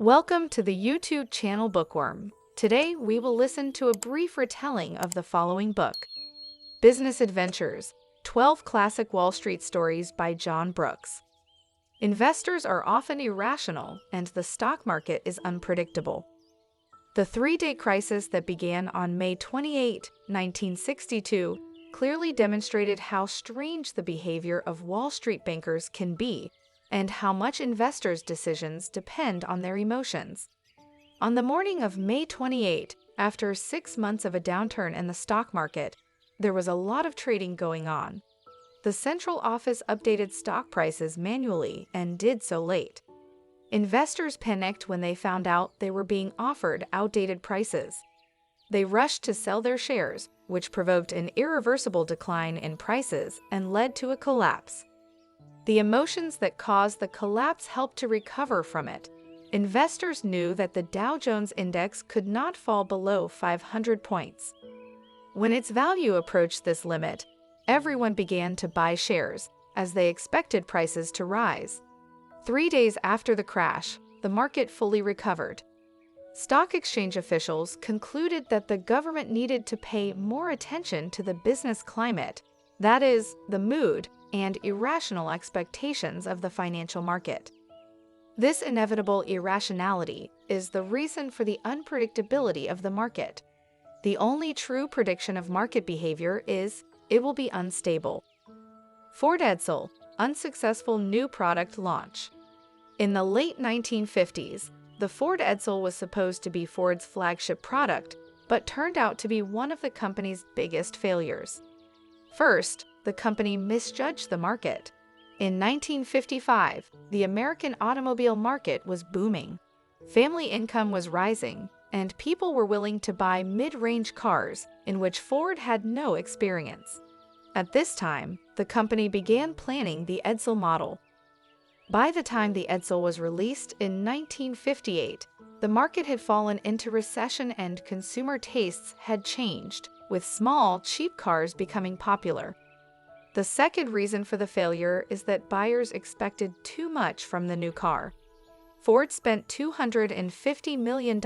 Welcome to the YouTube channel Bookworm. Today, we will listen to a brief retelling of the following book, Business Adventures, 12 Classic Wall Street Stories by John Brooks. Investors are often irrational, and the stock market is unpredictable. The three-day crisis that began on May 28, 1962, clearly demonstrated how strange the behavior of Wall Street bankers can be, and how much investors' decisions depend on their emotions. On the morning of May 28, after 6 months of a downturn in the stock market, there was a lot of trading going on. The central office updated stock prices manually and did so late. Investors panicked when they found out they were being offered outdated prices. They rushed to sell their shares, which provoked an irreversible decline in prices and led to a collapse. The emotions that caused the collapse helped to recover from it. Investors knew that the Dow Jones Index could not fall below 500 points. When its value approached this limit, everyone began to buy shares, as they expected prices to rise. 3 days after the crash, the market fully recovered. Stock exchange officials concluded that the government needed to pay more attention to the business climate, that is, the mood and irrational expectations of the financial market. This inevitable irrationality is the reason for the unpredictability of the market. The only true prediction of market behavior is it will be unstable. Ford Edsel, unsuccessful new product launch. In the late 1950s, the Ford Edsel was supposed to be Ford's flagship product, but turned out to be one of the company's biggest failures. First, the company misjudged the market. In 1955, the American automobile market was booming. Family income was rising, and people were willing to buy mid-range cars in which Ford had no experience. At this time, the company began planning the Edsel model. By the time the Edsel was released in 1958, the market had fallen into recession and consumer tastes had changed, with small, cheap cars becoming popular. The second reason for the failure is that buyers expected too much from the new car. Ford spent $250 million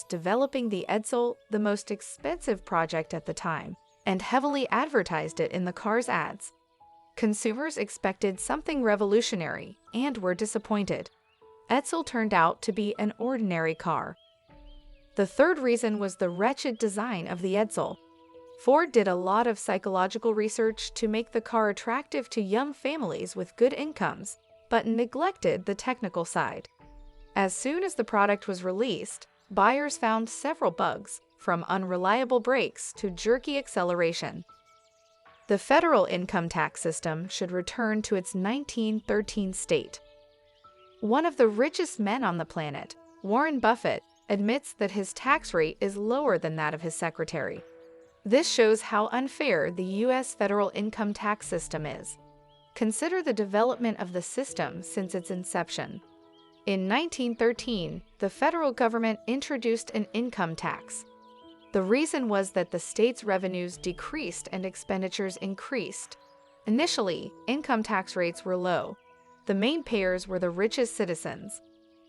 developing the Edsel, the most expensive project at the time, and heavily advertised it in the car's ads. Consumers expected something revolutionary and were disappointed. Edsel turned out to be an ordinary car. The third reason was the wretched design of the Edsel. Ford did a lot of psychological research to make the car attractive to young families with good incomes, but neglected the technical side. As soon as the product was released, buyers found several bugs, from unreliable brakes to jerky acceleration. The federal income tax system should return to its 1913 state. One of the richest men on the planet, Warren Buffett, admits that his tax rate is lower than that of his secretary. This shows how unfair the U.S. federal income tax system is. Consider the development of the system since its inception. In 1913, the federal government introduced an income tax. The reason was that the state's revenues decreased and expenditures increased. Initially, income tax rates were low. The main payers were the richest citizens.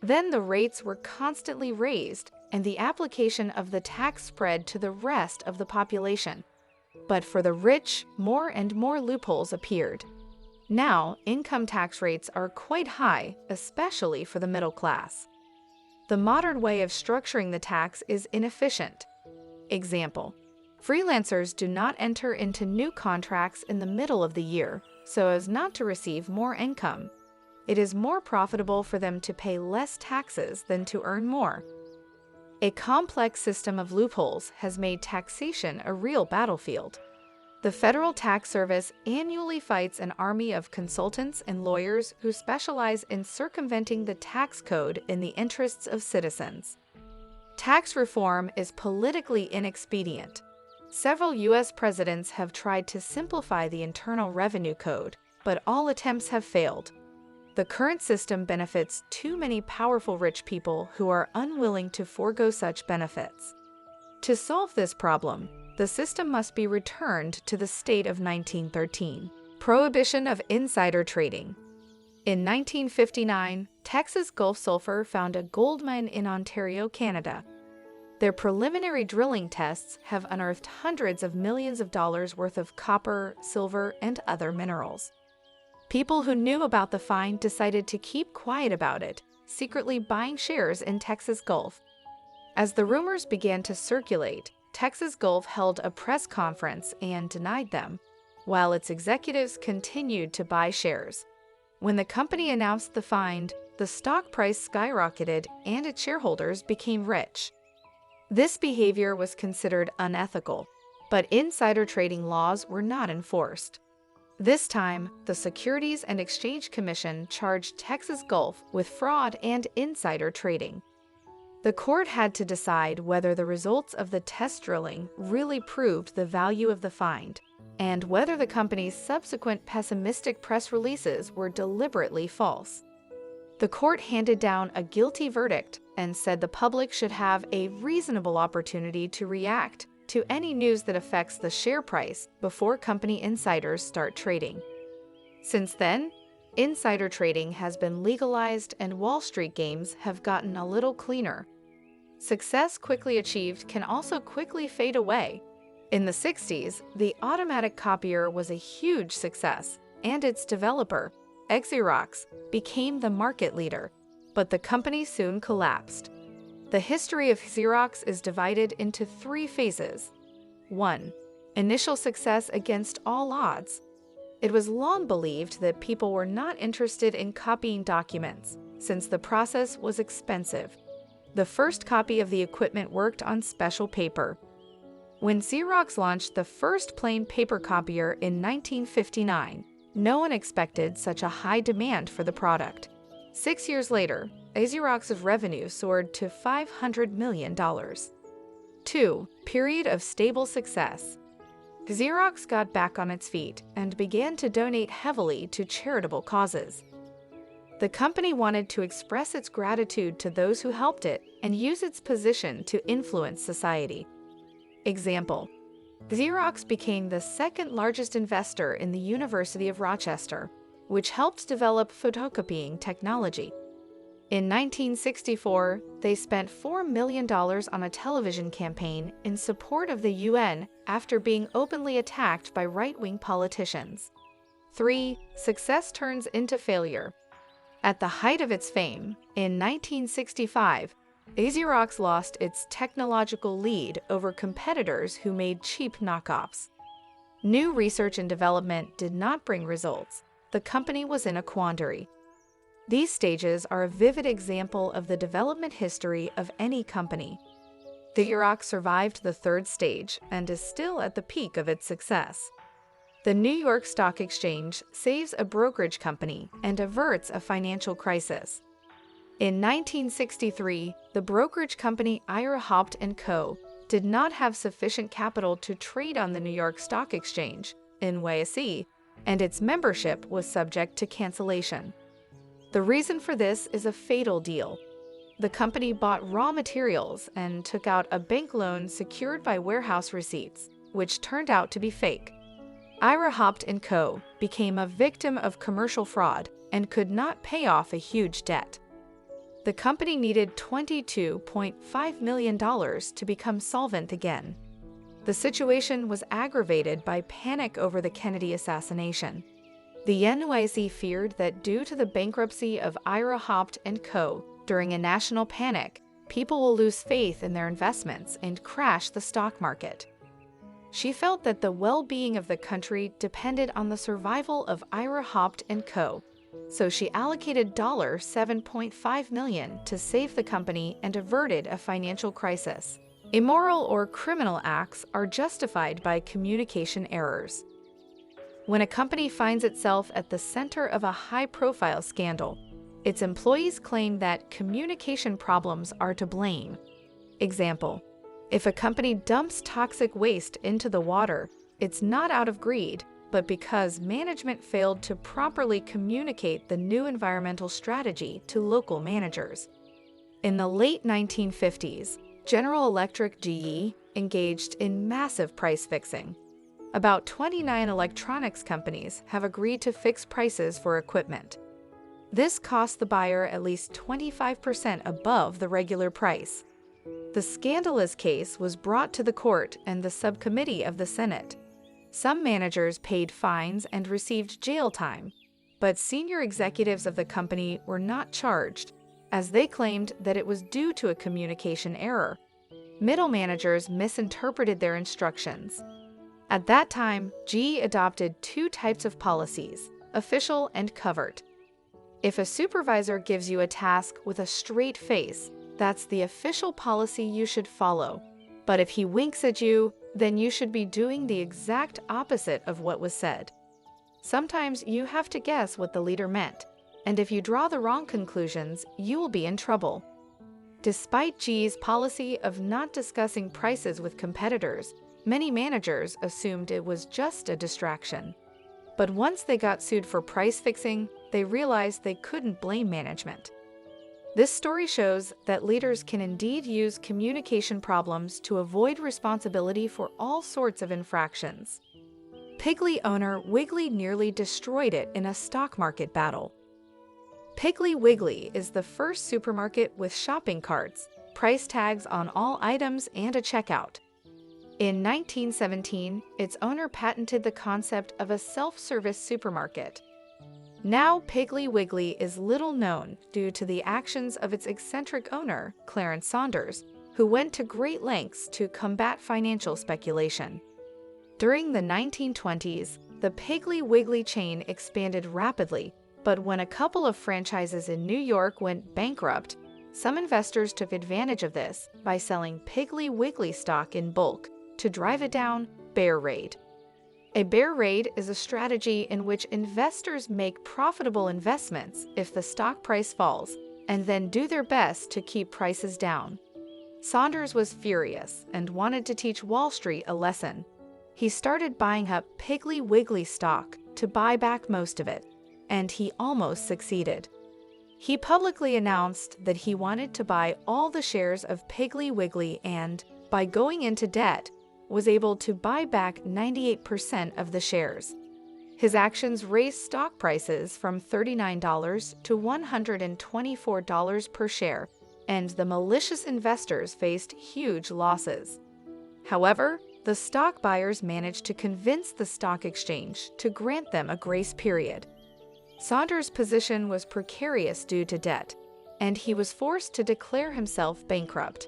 Then the rates were constantly raised, and the application of the tax spread to the rest of the population. But for the rich, more and more loopholes appeared. Now, income tax rates are quite high, especially for the middle class. The modern way of structuring the tax is inefficient. Example: freelancers do not enter into new contracts in the middle of the year, so as not to receive more income. It is more profitable for them to pay less taxes than to earn more. A complex system of loopholes has made taxation a real battlefield. The Federal Tax Service annually fights an army of consultants and lawyers who specialize in circumventing the tax code in the interests of citizens. Tax reform is politically inexpedient. Several U.S. presidents have tried to simplify the Internal Revenue Code, but all attempts have failed. The current system benefits too many powerful rich people who are unwilling to forego such benefits. To solve this problem, the system must be returned to the state of 1913. Prohibition of insider trading. In 1959, Texas Gulf Sulphur found a gold mine in Ontario, Canada. Their preliminary drilling tests have unearthed hundreds of millions of dollars worth of copper, silver, and other minerals. People who knew about the find decided to keep quiet about it, secretly buying shares in Texas Gulf. As the rumors began to circulate, Texas Gulf held a press conference and denied them, while its executives continued to buy shares. When the company announced the find, the stock price skyrocketed and its shareholders became rich. This behavior was considered unethical, but insider trading laws were not enforced. This time, the Securities and Exchange Commission charged Texas Gulf with fraud and insider trading. The court had to decide whether the results of the test drilling really proved the value of the find, and whether the company's subsequent pessimistic press releases were deliberately false. The court handed down a guilty verdict and said the public should have a reasonable opportunity to react to any news that affects the share price before company insiders start trading. Since then, insider trading has been legalized and Wall Street games have gotten a little cleaner. Success quickly achieved can also quickly fade away. In the 60s, the automatic copier was a huge success, and its developer, Xerox, became the market leader, but the company soon collapsed. The history of Xerox is divided into 3 phases. 1. Initial success against all odds. It was long believed that people were not interested in copying documents, since the process was expensive. The first copy of the equipment worked on special paper. When Xerox launched the first plain paper copier in 1959, no one expected such a high demand for the product. 6 years later, Xerox's revenue soared to $500 million. 2. Period of stable success. Xerox got back on its feet and began to donate heavily to charitable causes. The company wanted to express its gratitude to those who helped it and use its position to influence society. Example: Xerox became the second largest investor in the University of Rochester, which helped develop photocopying technology. In 1964, they spent $4 million on a television campaign in support of the UN after being openly attacked by right-wing politicians. 3. Success turns into failure. At the height of its fame, in 1965, Xerox lost its technological lead over competitors who made cheap knockoffs. New research and development did not bring results. The company was in a quandary. These stages are a vivid example of the development history of any company. Xerox survived the 3rd stage and is still at the peak of its success. The New York Stock Exchange saves a brokerage company and averts a financial crisis. In 1963, the brokerage company Ira Haupt & Co. did not have sufficient capital to trade on the New York Stock Exchange, NYSE, and its membership was subject to cancellation. The reason for this is a fatal deal. The company bought raw materials and took out a bank loan secured by warehouse receipts, which turned out to be fake. Ira Haupt & Co. became a victim of commercial fraud and could not pay off a huge debt. The company needed $22.5 million to become solvent again. The situation was aggravated by panic over the Kennedy assassination. The NYSE feared that due to the bankruptcy of Ira Haupt & Co. during a national panic, people will lose faith in their investments and crash the stock market. She felt that the well-being of the country depended on the survival of Ira Haupt & Co., so she allocated $7.5 million to save the company and averted a financial crisis. Immoral or criminal acts are justified by communication errors. When a company finds itself at the center of a high-profile scandal, its employees claim that communication problems are to blame. Example: if a company dumps toxic waste into the water, it's not out of greed, but because management failed to properly communicate the new environmental strategy to local managers. In the late 1950s, General Electric (GE) engaged in massive price fixing. About 29 electronics companies have agreed to fix prices for equipment. This cost the buyer at least 25% above the regular price. The scandalous case was brought to the court and the subcommittee of the Senate. Some managers paid fines and received jail time, but senior executives of the company were not charged, as they claimed that it was due to a communication error. Middle managers misinterpreted their instructions. At that time, GE adopted two types of policies: official and covert. If a supervisor gives you a task with a straight face, that's the official policy you should follow. But if he winks at you, then you should be doing the exact opposite of what was said. Sometimes you have to guess what the leader meant, and if you draw the wrong conclusions, you will be in trouble. Despite GE's policy of not discussing prices with competitors, many managers assumed it was just a distraction. But once they got sued for price fixing, they realized they couldn't blame management. This story shows that leaders can indeed use communication problems to avoid responsibility for all sorts of infractions. Piggly owner Wiggly nearly destroyed it in a stock market battle. Piggly Wiggly is the first supermarket with shopping carts, price tags on all items, and a checkout. In 1917, its owner patented the concept of a self-service supermarket. Now, Piggly Wiggly is little known due to the actions of its eccentric owner, Clarence Saunders, who went to great lengths to combat financial speculation. During the 1920s, the Piggly Wiggly chain expanded rapidly, but when a couple of franchises in New York went bankrupt, some investors took advantage of this by selling Piggly Wiggly stock in bulk to drive it down bear raid. A bear raid is a strategy in which investors make profitable investments if the stock price falls, and then do their best to keep prices down. Saunders was furious and wanted to teach Wall Street a lesson. He started buying up Piggly Wiggly stock to buy back most of it, and he almost succeeded. He publicly announced that he wanted to buy all the shares of Piggly Wiggly and, by going into debt, was able to buy back 98% of the shares. His actions raised stock prices from $39 to $124 per share, and the malicious investors faced huge losses. However, the stock buyers managed to convince the stock exchange to grant them a grace period. Saunders' position was precarious due to debt, and he was forced to declare himself bankrupt.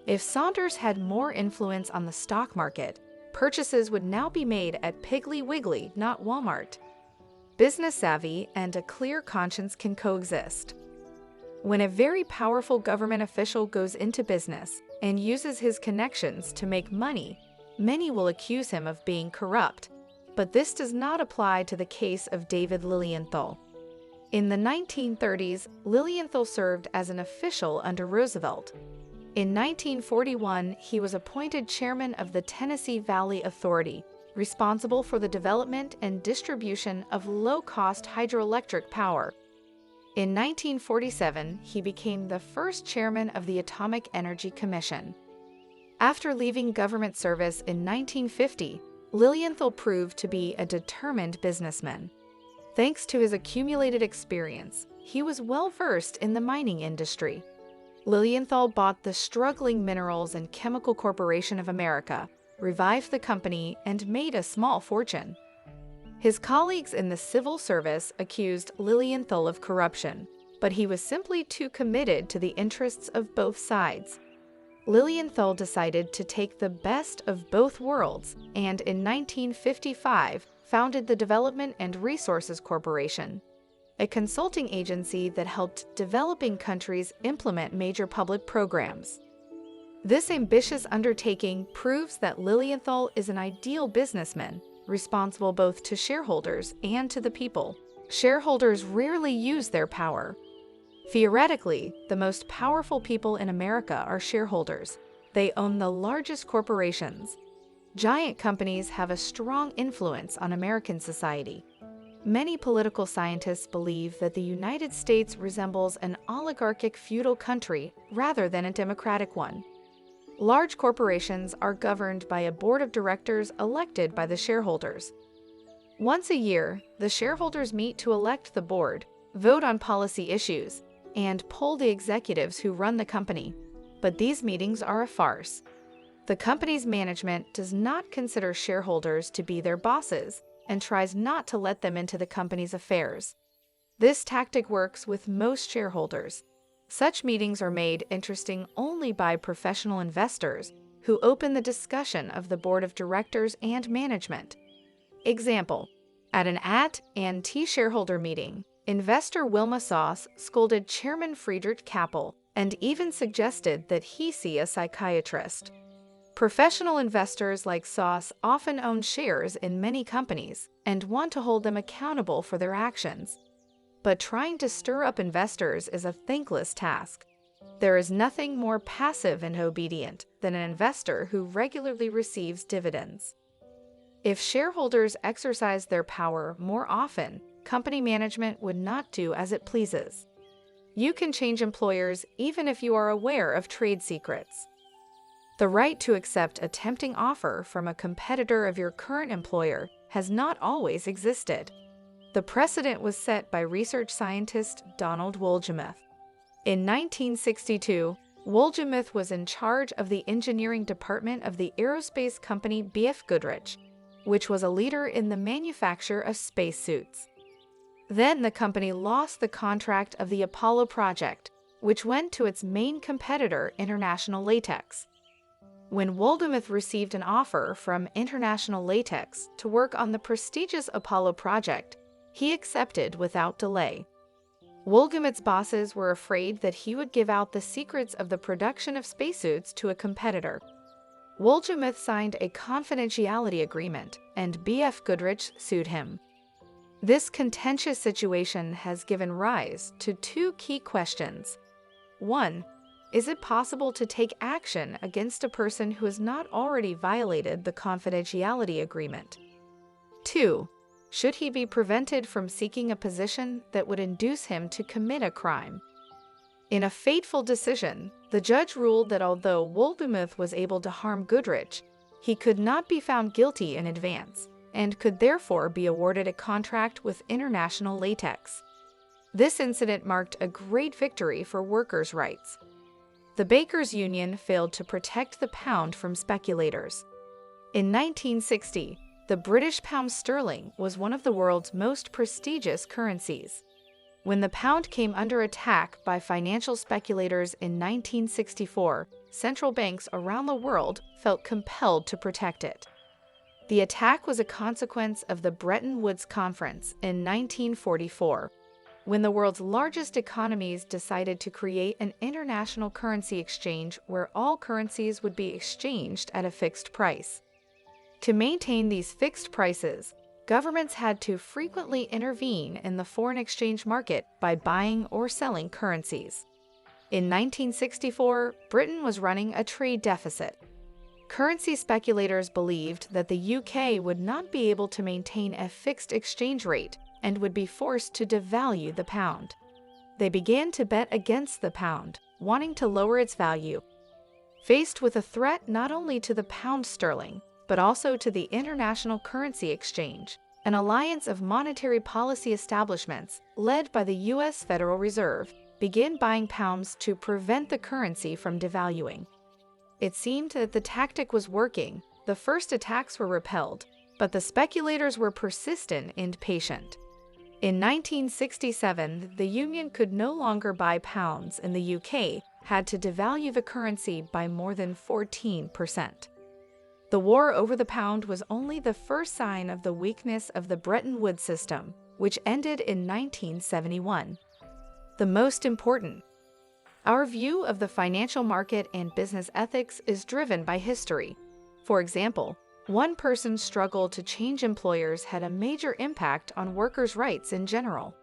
If Saunders had more influence on the stock market, purchases would now be made at Piggly Wiggly, not Walmart. Business savvy and a clear conscience can coexist. When a very powerful government official goes into business and uses his connections to make money, many will accuse him of being corrupt, but this does not apply to the case of David Lilienthal. In the 1930s, Lilienthal served as an official under Roosevelt. In 1941, he was appointed chairman of the Tennessee Valley Authority, responsible for the development and distribution of low-cost hydroelectric power. In 1947, he became the first chairman of the Atomic Energy Commission. After leaving government service in 1950, Lilienthal proved to be a determined businessman. Thanks to his accumulated experience, he was well-versed in the mining industry. Lilienthal bought the struggling Minerals and Chemical Corporation of America, revived the company, and made a small fortune. His colleagues in the civil service accused Lilienthal of corruption, but he was simply too committed to the interests of both sides. Lilienthal decided to take the best of both worlds and in 1955 founded the Development and Resources Corporation, a consulting agency that helped developing countries implement major public programs. This ambitious undertaking proves that Lilienthal is an ideal businessman, responsible both to shareholders and to the people. Shareholders rarely use their power. Theoretically, the most powerful people in America are shareholders. They own the largest corporations. Giant companies have a strong influence on American society. Many political scientists believe that the United States resembles an oligarchic feudal country rather than a democratic one. Large corporations are governed by a board of directors elected by the shareholders. Once a year, the shareholders meet to elect the board, vote on policy issues, and poll the executives who run the company. But these meetings are a farce. The company's management does not consider shareholders to be their bosses and tries not to let them into the company's affairs. This tactic works with most shareholders. Such meetings are made interesting only by professional investors who open the discussion of the board of directors and management. Example: at an AT&T shareholder meeting, investor Wilma Sauce scolded Chairman Friedrich Kappel and even suggested that he see a psychiatrist. Professional investors like Sauce often own shares in many companies and want to hold them accountable for their actions. But trying to stir up investors is a thankless task. There is nothing more passive and obedient than an investor who regularly receives dividends. If shareholders exercised their power more often, company management would not do as it pleases. You can change employers even if you are aware of trade secrets. The right to accept a tempting offer from a competitor of your current employer has not always existed. The precedent was set by research scientist Donald Wohlgemuth. In 1962, Wohlgemuth was in charge of the engineering department of the aerospace company BF Goodrich, which was a leader in the manufacture of spacesuits. Then the company lost the contract of the Apollo project, which went to its main competitor, International Latex. When Wohlgemuth received an offer from International Latex to work on the prestigious Apollo project, he accepted without delay. Wohlgemuth's bosses were afraid that he would give out the secrets of the production of spacesuits to a competitor. Wohlgemuth signed a confidentiality agreement, and BF Goodrich sued him. This contentious situation has given rise to two key questions. 1. Is it possible to take action against a person who has not already violated the confidentiality agreement? 2. Should he be prevented from seeking a position that would induce him to commit a crime? In a fateful decision, the judge ruled that although Wohlgemuth was able to harm Goodrich, he could not be found guilty in advance and could therefore be awarded a contract with International Latex. This incident marked a great victory for workers' rights. The Bakers' Union failed to protect the pound from speculators. In 1960, the British pound sterling was one of the world's most prestigious currencies. When the pound came under attack by financial speculators in 1964, central banks around the world felt compelled to protect it. The attack was a consequence of the Bretton Woods Conference in 1944, when the world's largest economies decided to create an international currency exchange where all currencies would be exchanged at a fixed price. To maintain these fixed prices, governments had to frequently intervene in the foreign exchange market by buying or selling currencies. In 1964, Britain was running a trade deficit. Currency speculators believed that the UK would not be able to maintain a fixed exchange rate and would be forced to devalue the pound. They began to bet against the pound, wanting to lower its value. Faced with a threat not only to the pound sterling, but also to the international currency exchange, an alliance of monetary policy establishments, led by the U.S. Federal Reserve, began buying pounds to prevent the currency from devaluing. It seemed that the tactic was working. The first attacks were repelled, but the speculators were persistent and patient. In 1967, the Union could no longer buy pounds, and the UK had to devalue the currency by more than 14%. The war over the pound was only the first sign of the weakness of the Bretton Woods system, which ended in 1971. The most important. Our view of the financial market and business ethics is driven by history. For example, one person's struggle to change employers had a major impact on workers' rights in general.